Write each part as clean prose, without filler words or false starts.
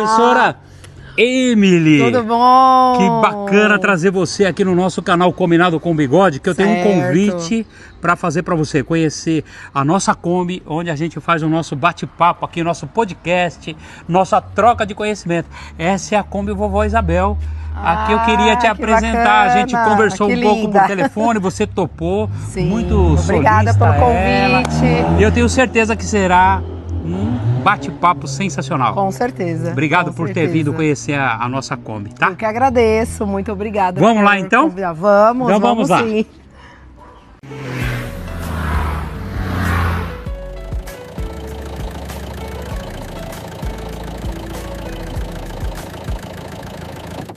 Professora Emily! Tudo bom? Que bacana trazer você aqui no nosso canal Combinado com Bigode, que eu tenho um convite para fazer para você conhecer a nossa Kombi, onde a gente faz o nosso bate-papo aqui, nosso podcast, nossa troca de conhecimento. Essa é a Kombi Vovó Isabel. Aqui eu queria te apresentar, a gente conversou um pouco por telefone, você topou. Sim, muito obrigada pelo convite. E eu tenho certeza que será um bate-papo sensacional. Com certeza. Obrigado por ter vindo conhecer a nossa Kombi, tá? Eu que agradeço, muito obrigada. Vamos lá então? Vamos, então vamos lá. Sim.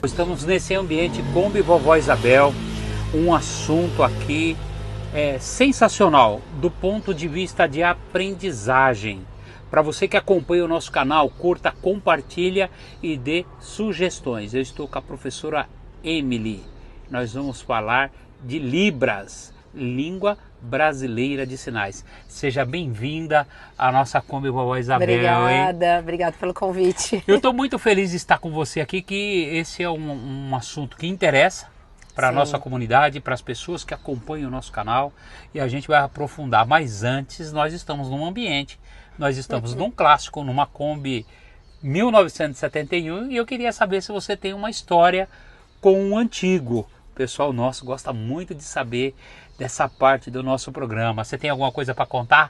Estamos nesse ambiente Kombi Vovó Isabel, um assunto aqui sensacional do ponto de vista de aprendizagem. Para você que acompanha o nosso canal, curta, compartilha e dê sugestões. Eu estou com a professora Emily. Nós vamos falar de Libras, Língua Brasileira de Sinais. Seja bem-vinda à nossa Kombi Vovó Isabel. Obrigada, obrigada pelo convite. Eu estou muito feliz de estar com você aqui, que esse é um assunto que interessa para a nossa comunidade, para as pessoas que acompanham o nosso canal, e a gente vai aprofundar. Mas antes, nós estamos num ambiente, nós estamos num clássico, numa Kombi 1971, e eu queria saber se você tem uma história com um antigo. O pessoal nosso gosta muito de saber dessa parte do nosso programa. Você tem alguma coisa para contar?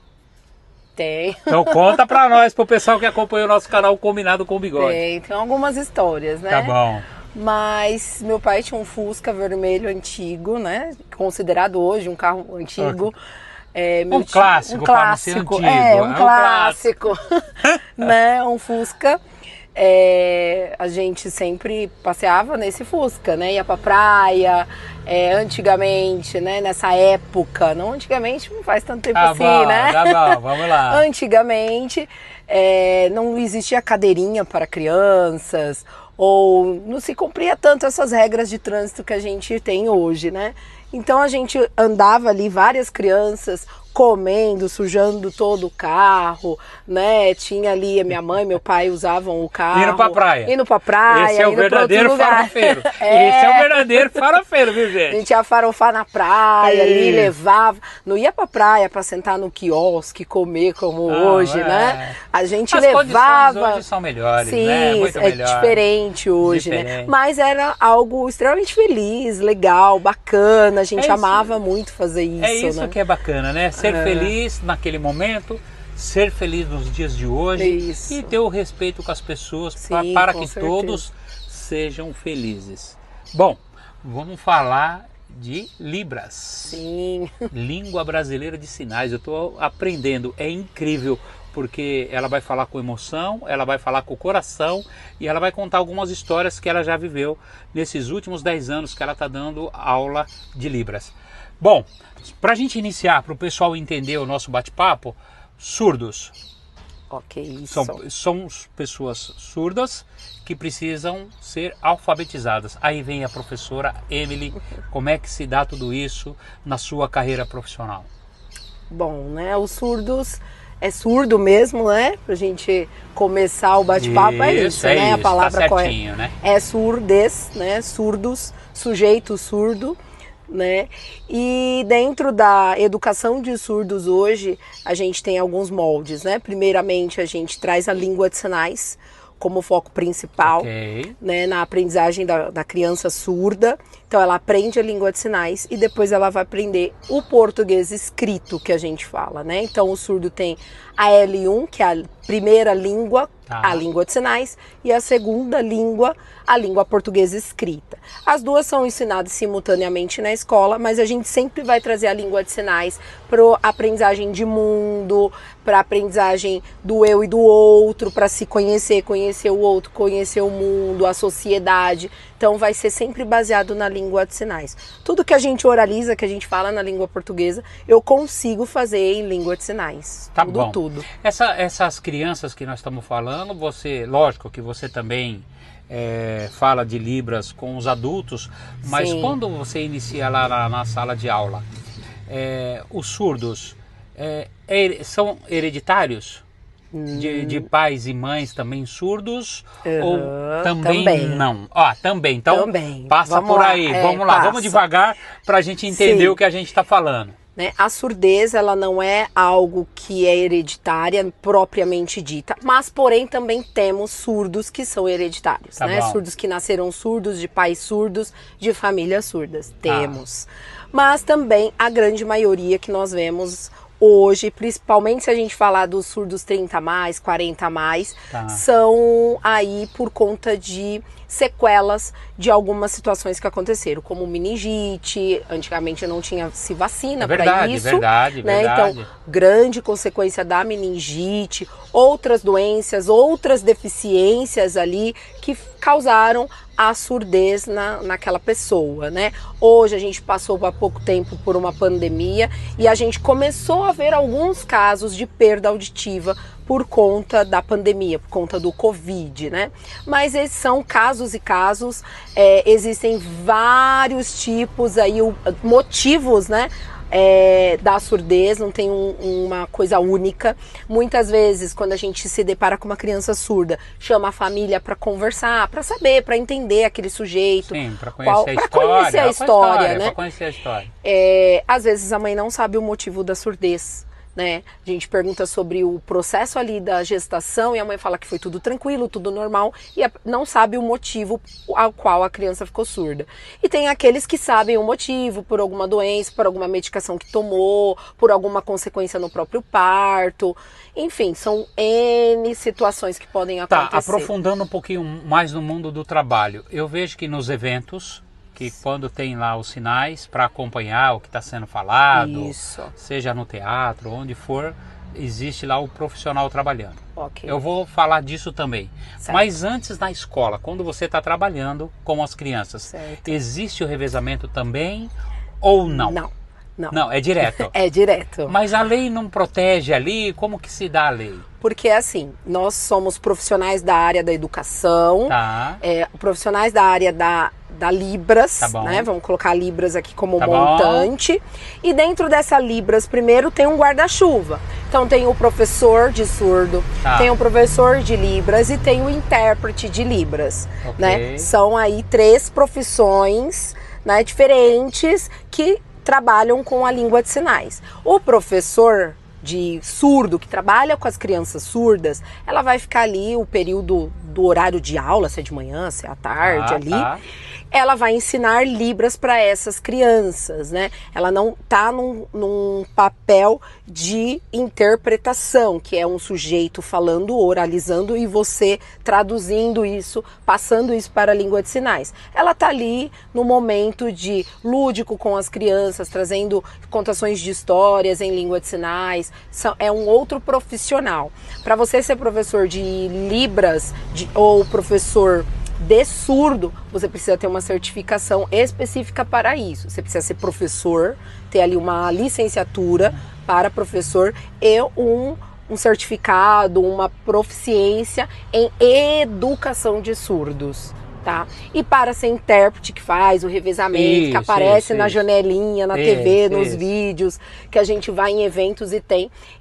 Tem. Então conta para nós, para o pessoal que acompanha o nosso canal Combinado com Bigode. Tem algumas histórias, né? Tá bom. Mas meu pai tinha um Fusca vermelho antigo, né? Considerado hoje um carro antigo. Um clássico, para não ser antigo. Um clássico. Né? Um Fusca. A gente sempre passeava nesse Fusca, né? Ia pra praia. Antigamente, né? Nessa época, não antigamente, não faz tanto tempo assim, né? Tá bom, vamos lá. Antigamente, não existia cadeirinha para crianças, ou não se cumpria tanto essas regras de trânsito que a gente tem hoje, né? Então a gente andava ali, várias crianças comendo, sujando todo o carro, né? Tinha ali a minha mãe, meu pai usavam o carro. Indo pra praia. Indo pra praia. Esse é o verdadeiro farofeiro. Esse é o verdadeiro farofeiro, viu, gente? A gente ia farofar na praia ali, levava. Não ia pra praia pra sentar no quiosque, comer como hoje, né? A gente levava. As hoje são melhores, sim, né? Muito melhor. Diferente hoje, né? Mas era algo extremamente feliz, legal, bacana. A gente amava muito fazer isso. É isso, né? Que é bacana, né? Ser feliz naquele momento, ser feliz nos dias de hoje e ter o respeito com as pessoas. Sim, para que todos sejam felizes. Bom, vamos falar de Libras. Sim. Língua Brasileira de Sinais. Eu estou aprendendo, é incrível, porque ela vai falar com emoção, ela vai falar com o coração e ela vai contar algumas histórias que ela já viveu nesses últimos 10 anos que ela está dando aula de Libras. Bom, para a gente iniciar, para o pessoal entender o nosso bate-papo, surdos. Ok, são pessoas surdas que precisam ser alfabetizadas. Aí vem a professora Emily, como é que se dá tudo isso na sua carreira profissional? Bom, né, os surdos, é surdo mesmo, né, pra gente começar o bate-papo, né, a palavra tá correta, né? É surdes, né, surdos, sujeito surdo, né, e dentro da educação de surdos hoje, a gente tem alguns moldes, né, primeiramente a gente traz a língua de sinais como foco principal, né, na aprendizagem da criança surda. Então ela aprende a língua de sinais e depois ela vai aprender o português escrito que a gente fala, né? Então o surdo tem a L1, que é a primeira língua, a língua de sinais, e a segunda língua, a língua portuguesa escrita. As duas são ensinadas simultaneamente na escola, mas a gente sempre vai trazer a língua de sinais para a aprendizagem de mundo, para a aprendizagem do eu e do outro, para se conhecer, conhecer o outro, conhecer o mundo, a sociedade. Então vai ser sempre baseado na língua de sinais. Tudo que a gente oraliza, que a gente fala na língua portuguesa, eu consigo fazer em língua de sinais. Tá bom. Tudo. Essas crianças que nós estamos falando, você, lógico que você também fala de Libras com os adultos, mas quando você inicia lá na sala de aula, os surdos são hereditários? de pais e mães também surdos? Uhum, Ou também, não? Também. Então, também. passa Vamos por lá. aí. Vamos lá, vamos devagar para a gente entender Sim. o que a gente está falando. Né? A surdez, ela não é algo que é hereditária, propriamente dita, mas, porém, também temos surdos que são hereditários, Tá né? bom. Surdos que nasceram surdos, de pais surdos, de famílias surdas. Temos. Mas também a grande maioria que nós vemos hoje, principalmente se a gente falar dos surdos 30 a mais, 40 a mais, são aí por conta de sequelas de algumas situações que aconteceram, como meningite. Antigamente não tinha se vacina para isso. Verdade. Então, grande consequência da meningite, outras doenças, outras deficiências ali que causaram a surdez naquela pessoa, né? Hoje a gente passou há pouco tempo por uma pandemia e a gente começou a ver alguns casos de perda auditiva por conta da pandemia, por conta do Covid, né? Mas esses são casos e casos, existem vários tipos aí, motivos, né? Da surdez, não tem uma coisa única. Muitas vezes, quando a gente se depara com uma criança surda, chama a família para conversar, para saber, para entender aquele sujeito. Sim, para conhecer a história, né? Para conhecer a história. Às vezes a mãe não sabe o motivo da surdez, né? A gente pergunta sobre o processo ali da gestação e a mãe fala que foi tudo tranquilo, tudo normal e não sabe o motivo ao qual a criança ficou surda. E tem aqueles que sabem o motivo, por alguma doença, por alguma medicação que tomou, por alguma consequência no próprio parto. Enfim, são N situações que podem acontecer. Aprofundando um pouquinho mais no mundo do trabalho, eu vejo que nos eventos, que quando tem lá os sinais para acompanhar o que está sendo falado, seja no teatro, onde for, existe lá o profissional trabalhando. Okay. Eu vou falar disso também. Certo. Mas antes na escola, quando você está trabalhando com as crianças, existe o revezamento também ou não? Não, é direto. É direto. Mas a lei não protege ali? Como que se dá a lei? Porque assim, nós somos profissionais da área da educação, profissionais da área da Libras, né? Vamos colocar Libras aqui como montante. E dentro dessa Libras, primeiro tem um guarda-chuva. Então tem o professor de surdo, tem o professor de Libras e tem o intérprete de Libras, né? São aí 3 profissões, né, diferentes que trabalham com a língua de sinais. O professor de surdo, que trabalha com as crianças surdas, ela vai ficar ali o período do horário de aula, se é de manhã, se é à tarde ali. Ela vai ensinar Libras para essas crianças, né? Ela não tá num papel de interpretação, que é um sujeito falando, oralizando e você traduzindo isso, passando isso para a língua de sinais. Ela tá ali no momento de lúdico com as crianças, trazendo contações de histórias em língua de sinais. É um outro profissional. Para você ser professor de Libras ou professor de surdo, você precisa ter uma certificação específica para isso. Você precisa ser professor, ter ali uma licenciatura para professor e um certificado, uma proficiência em educação de surdos. Tá? E para ser intérprete, que faz o revezamento, que aparece na janelinha, na TV, nos vídeos, que a gente vai em eventos e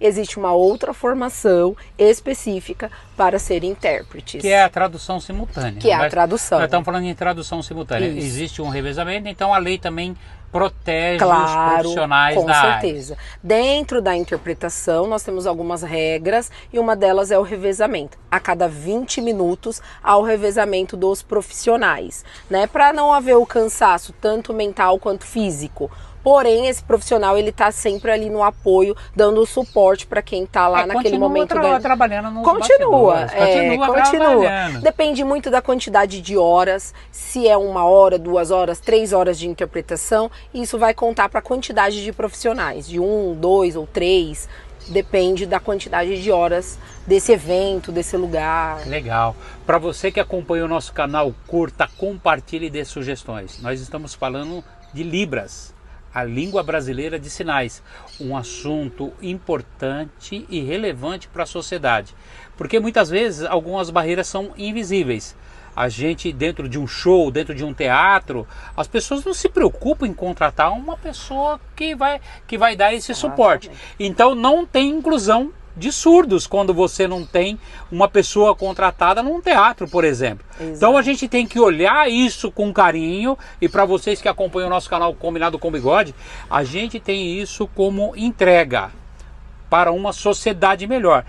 existe uma outra formação específica para ser intérpretes. Que é a tradução simultânea. Que é a tradução. Nós estamos falando em tradução simultânea. Isso. Existe um revezamento, então a lei também protege os profissionais da área. Com certeza. Dentro da interpretação, nós temos algumas regras e uma delas é o revezamento. A cada 20 minutos há o revezamento dos profissionais, né? Para não haver o cansaço, tanto mental quanto físico. Porém, esse profissional, ele tá sempre ali no apoio, dando suporte para quem tá lá naquele momento. Trabalhando nos continua trabalhando. Depende muito da quantidade de horas, se é 1 hora, 2 horas, 3 horas de interpretação, isso vai contar para a quantidade de profissionais, de 1, 2 ou 3, depende da quantidade de horas desse evento, desse lugar. Legal. Para você que acompanha o nosso canal, curta, compartilhe e dê sugestões. Nós estamos falando de Libras, a língua brasileira de sinais, um assunto importante e relevante para a sociedade, porque muitas vezes algumas barreiras são invisíveis. A gente, dentro de um show, dentro de um teatro, as pessoas não se preocupam em contratar uma pessoa que vai dar esse suporte. Então não tem inclusão de surdos quando você não tem uma pessoa contratada num teatro, por exemplo. Exato. Então a gente tem que olhar isso com carinho, e para vocês que acompanham o nosso canal Combinado com Bigode, a gente tem isso como entrega para uma sociedade melhor,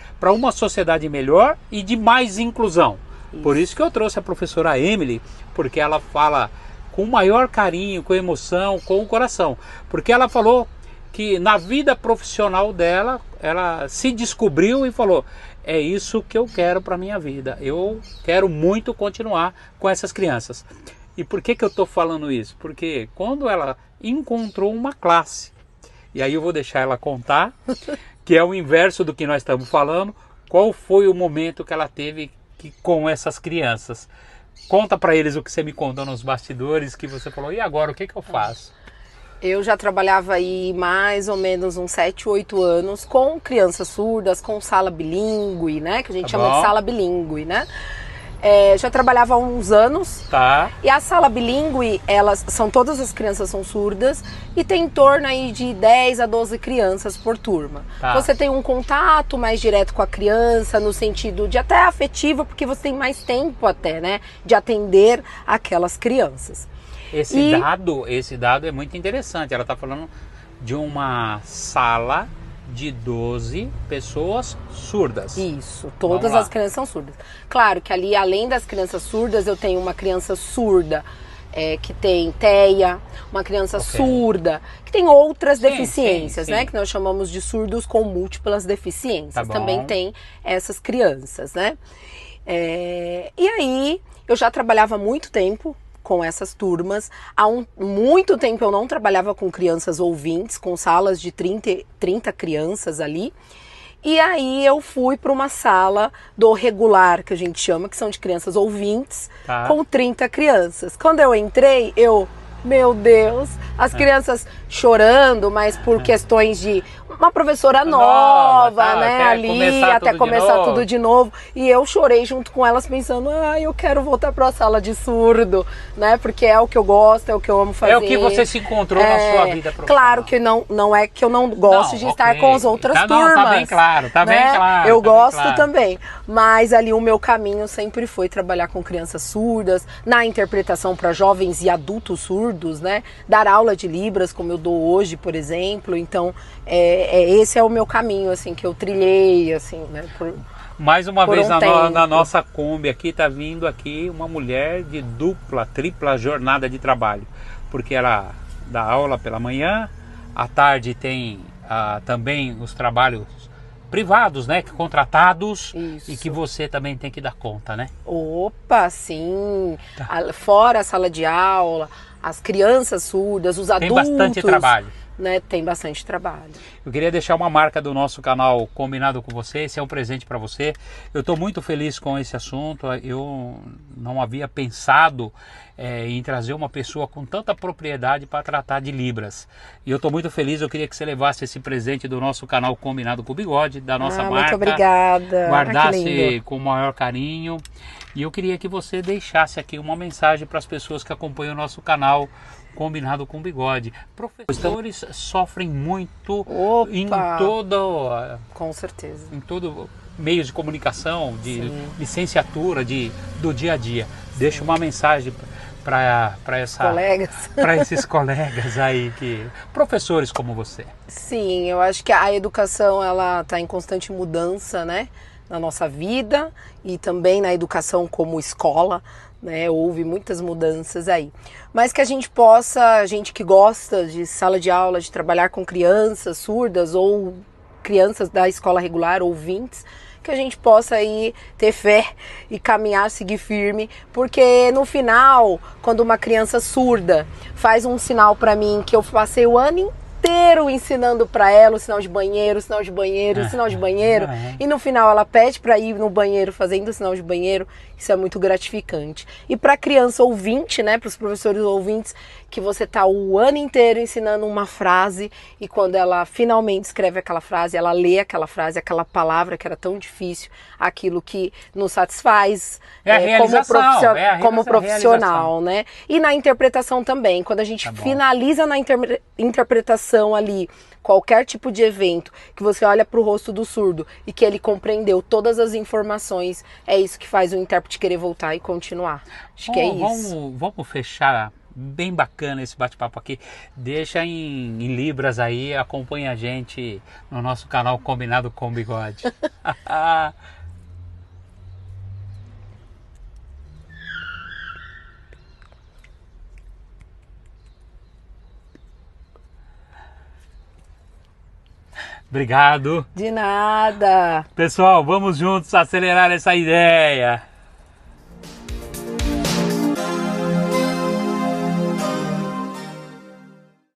e de mais inclusão. Isso. Por isso que eu trouxe a professora Emily, porque ela fala com o maior carinho, com emoção, com o coração, porque ela falou que na vida profissional dela, ela se descobriu e falou: é isso que eu quero para minha vida, eu quero muito continuar com essas crianças. E por que eu estou falando isso? Porque quando ela encontrou uma classe, e aí eu vou deixar ela contar, que é o inverso do que nós estamos falando, qual foi o momento que ela teve com essas crianças. Conta para eles o que você me contou nos bastidores, que você falou: e agora, o que eu faço? Eu já trabalhava aí mais ou menos uns 7, 8 anos com crianças surdas, com sala bilíngue, né? Que a gente chama de sala bilíngue, né? Já trabalhava há uns anos. Tá. E a sala bilíngue, todas as crianças são surdas e tem em torno aí de 10 a 12 crianças por turma. Tá. Você tem um contato mais direto com a criança, no sentido de até afetivo, porque você tem mais tempo até, né? De atender aquelas crianças. Esse dado é muito interessante. Ela está falando de uma sala de 12 pessoas surdas. Isso, todas as crianças são surdas. Claro que ali, além das crianças surdas, eu tenho uma criança surda que tem TEA, uma criança surda, que tem outras deficiências, né? Que nós chamamos de surdos com múltiplas deficiências. Tá. Também tem essas crianças, né? E aí, eu já trabalhava há muito tempo com essas turmas. Há muito tempo eu não trabalhava com crianças ouvintes, com salas de 30 crianças ali. E aí eu fui para uma sala do regular, que a gente chama, que são de crianças ouvintes, com 30 crianças. Quando eu entrei, meu Deus, as crianças chorando, mas por questões de uma professora nova, né, até começar tudo de novo. E eu chorei junto com elas pensando: eu quero voltar para a sala de surdo, né, porque é o que eu gosto, é o que eu amo fazer. É o que você se encontrou na sua vida profissional. Claro que não é que eu não gosto de estar com as outras turmas. Tá bem claro, tá bem claro. Eu gosto também, mas ali o meu caminho sempre foi trabalhar com crianças surdas, na interpretação para jovens e adultos surdos, né, dar aula de Libras, como eu dou hoje, por exemplo. Então, esse é o meu caminho, assim, que eu trilhei, assim, né? Mais uma vez na nossa Kombi aqui, tá vindo aqui uma mulher de tripla jornada de trabalho. Porque ela dá aula pela manhã, à tarde tem também os trabalhos privados, né? Contratados. Isso. E que você também tem que dar conta, né? Opa, sim! Tá. Fora a sala de aula, as crianças surdas, os adultos. Tem bastante trabalho. Né, tem bastante trabalho. Eu queria deixar uma marca do nosso canal Combinado com Você. Esse é um presente para você. Eu estou muito feliz com esse assunto. Eu não havia pensado em trazer uma pessoa com tanta propriedade para tratar de Libras. E eu estou muito feliz. Eu queria que você levasse esse presente do nosso canal Combinado com o Bigode, da nossa marca. Muito obrigada. Guardasse com o maior carinho. E eu queria que você deixasse aqui uma mensagem para as pessoas que acompanham o nosso canal Combinado com Bigode. Professores sofrem muito em todo... Com certeza. Em todo meios de comunicação, de licenciatura, do dia a dia. Deixa uma mensagem para esses colegas aí, professores como você. Sim, eu acho que a educação ela está em constante mudança, né, na nossa vida e também na educação como escola. Né, houve muitas mudanças aí, mas que a gente que gosta de sala de aula, de trabalhar com crianças surdas ou crianças da escola regular, ouvintes, que a gente possa aí ter fé e caminhar, seguir firme, porque no final, quando uma criança surda faz um sinal para mim, que eu passei o ano inteiro ensinando para ela o sinal de banheiro, e no final ela pede para ir no banheiro fazendo o sinal de banheiro, isso é muito gratificante. E para criança ouvinte, né, para os professores ouvintes, que você tá o ano inteiro ensinando uma frase e quando ela finalmente escreve aquela frase, ela lê aquela frase, aquela palavra que era tão difícil, aquilo que nos satisfaz como profissional, né? E na interpretação também, quando a gente finaliza na interpretação, situação ali, qualquer tipo de evento, que você olha para o rosto do surdo e que ele compreendeu todas as informações, é isso que faz o intérprete querer voltar e continuar. Acho que é isso. Vamos fechar bem bacana esse bate-papo aqui. Deixa em libras aí, acompanha a gente no nosso canal Combinado com Bigode. Obrigado. De nada. Pessoal, vamos juntos acelerar essa ideia.